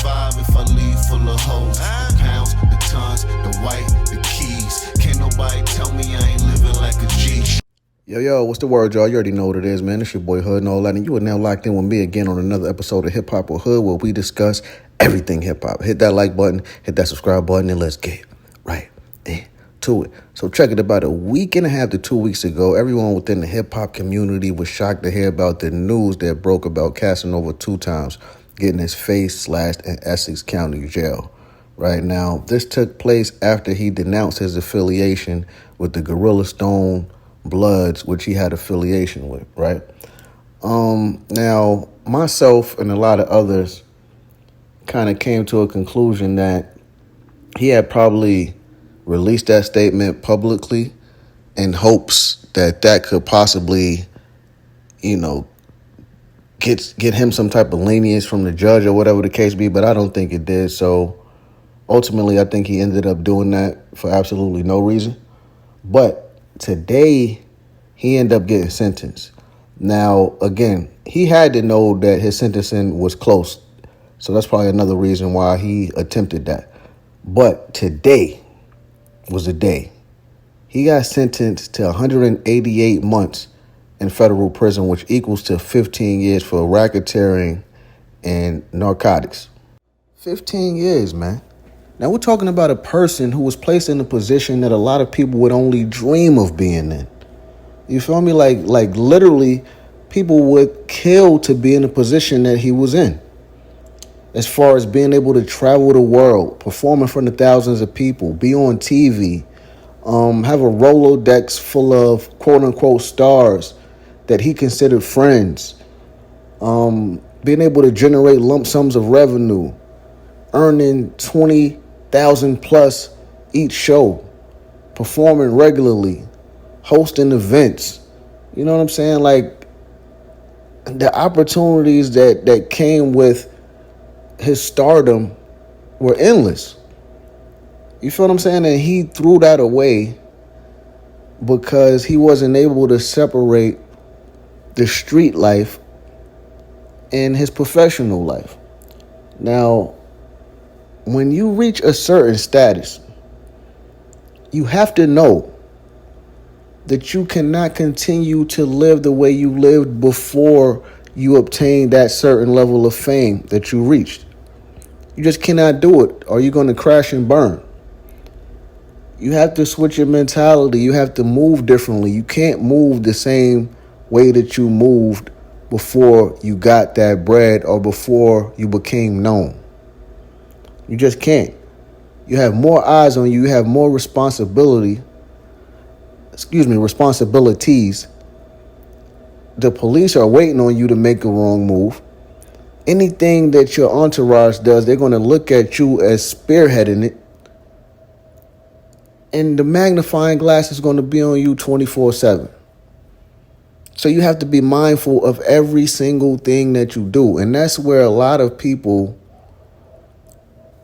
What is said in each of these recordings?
5 if I leave full of hoes. The pounds, the tons, the white, the keys. Can't nobody tell me I ain't living like a G. Yo, what's the word, y'all? You already know what it is, man. It's your boy Hood and all that. And you are now locked in with me again on another episode of Hip Hop or Hood, where we discuss everything hip hop. Hit that like button, hit that subscribe button, and let's get right into it. So check it, about a week and a half to 2 weeks ago, everyone within the hip hop community was shocked to hear about the news that broke about Casanova 2 times getting his face slashed in Essex County Jail. Right now, this took place after he denounced his affiliation with the Gorilla Stone Bloods, which he had affiliation with, right? Now, myself and a lot of others kind of came to a conclusion that he had probably released that statement publicly in hopes that that could possibly, get him some type of lenience from the judge or whatever the case be, but I don't think it did. So ultimately, I think he ended up doing that for absolutely no reason. But today, he ended up getting sentenced. Now, again, he had to know that his sentencing was close. So that's probably another reason why he attempted that. But today was the day. He got sentenced to 188 months in federal prison, which equals to 15 years for racketeering and narcotics. 15 years, man. Now, we're talking about a person who was placed in a position that a lot of people would only dream of being in. You feel me? Like literally, people would kill to be in the position that he was in. As far as being able to travel the world, perform in front of thousands of people, be on TV, have a Rolodex full of quote-unquote stars that he considered friends, being able to generate lump sums of revenue, earning 20,000 plus each show, performing regularly, hosting events. You know what I'm saying? Like, the opportunities that came with his stardom were endless. You feel what I'm saying? And he threw that away because he wasn't able to separate the street life and his professional life. Now, when you reach a certain status, you have to know that you cannot continue to live the way you lived before you obtained that certain level of fame that you reached. You just cannot do it, or you're going to crash and burn. You have to switch your mentality. You have to move differently. You can't move the same way that you moved before you got that bread or before you became known. You just can't. You have more eyes on you. You have more responsibilities. The police are waiting on you to make a wrong move. Anything that your entourage does, they're going to look at you as spearheading it. And the magnifying glass is going to be on you 24/7. So you have to be mindful of every single thing that you do. And that's where a lot of people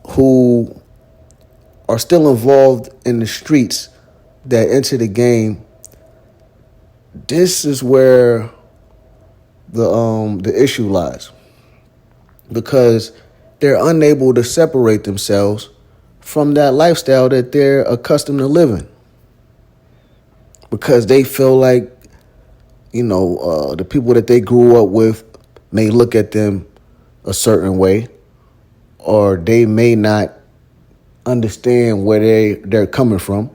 who are still involved in the streets that enter the game, this is where the issue lies. Because they're unable to separate themselves from that lifestyle that they're accustomed to living. Because they feel like, the people that they grew up with may look at them a certain way, or they may not understand where they're coming from,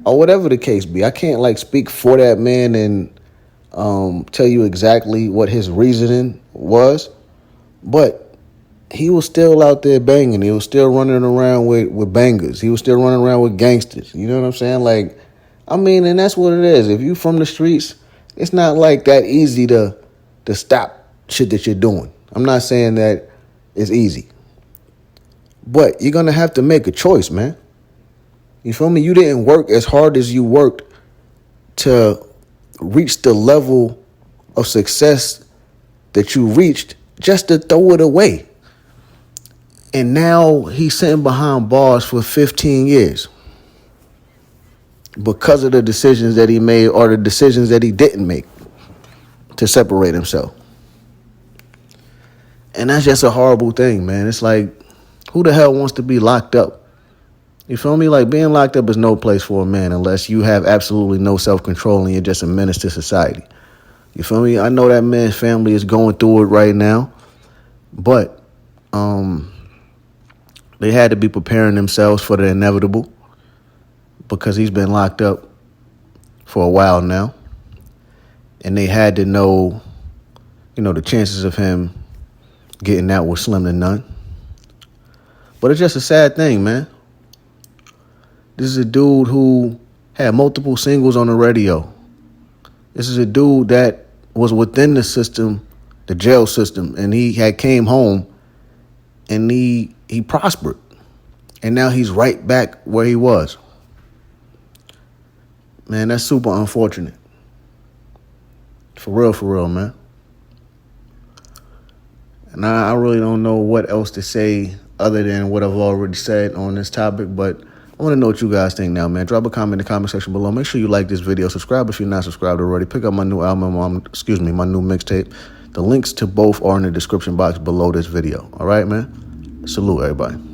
or whatever the case be. I can't speak for that man and tell you exactly what his reasoning was, but he was still out there banging. He was still running around with bangers. He was still running around with gangsters. You know what I'm saying? And that's what it is. If you from the streets, it's not like that easy to stop shit that you're doing. I'm not saying that it's easy, but you're going to have to make a choice, man. You feel me? You didn't work as hard as you worked to reach the level of success that you reached just to throw it away. And now he's sitting behind bars for 15 years because of the decisions that he made or the decisions that he didn't make to separate himself. And that's just a horrible thing, man. It's like, who the hell wants to be locked up? You feel me? Like, being locked up is no place for a man unless you have absolutely no self-control and you're just a menace to society. You feel me? I know that man's family is going through it right now, but they had to be preparing themselves for the inevitable because he's been locked up for a while now. And they had to know, the chances of him getting out were slim to none. But it's just a sad thing, man. This is a dude who had multiple singles on the radio. This is a dude that was within the system, the jail system, and he had came home and he prospered. And now he's right back where he was. Man, that's super unfortunate. For real, man. And I really don't know what else to say other than what I've already said on this topic, but I want to know what you guys think now, man. Drop a comment in the comment section below. Make sure you like this video. Subscribe if you're not subscribed already. Pick up my new album, my new mixtape. The links to both are in the description box below this video. All right, man? Salute, everybody.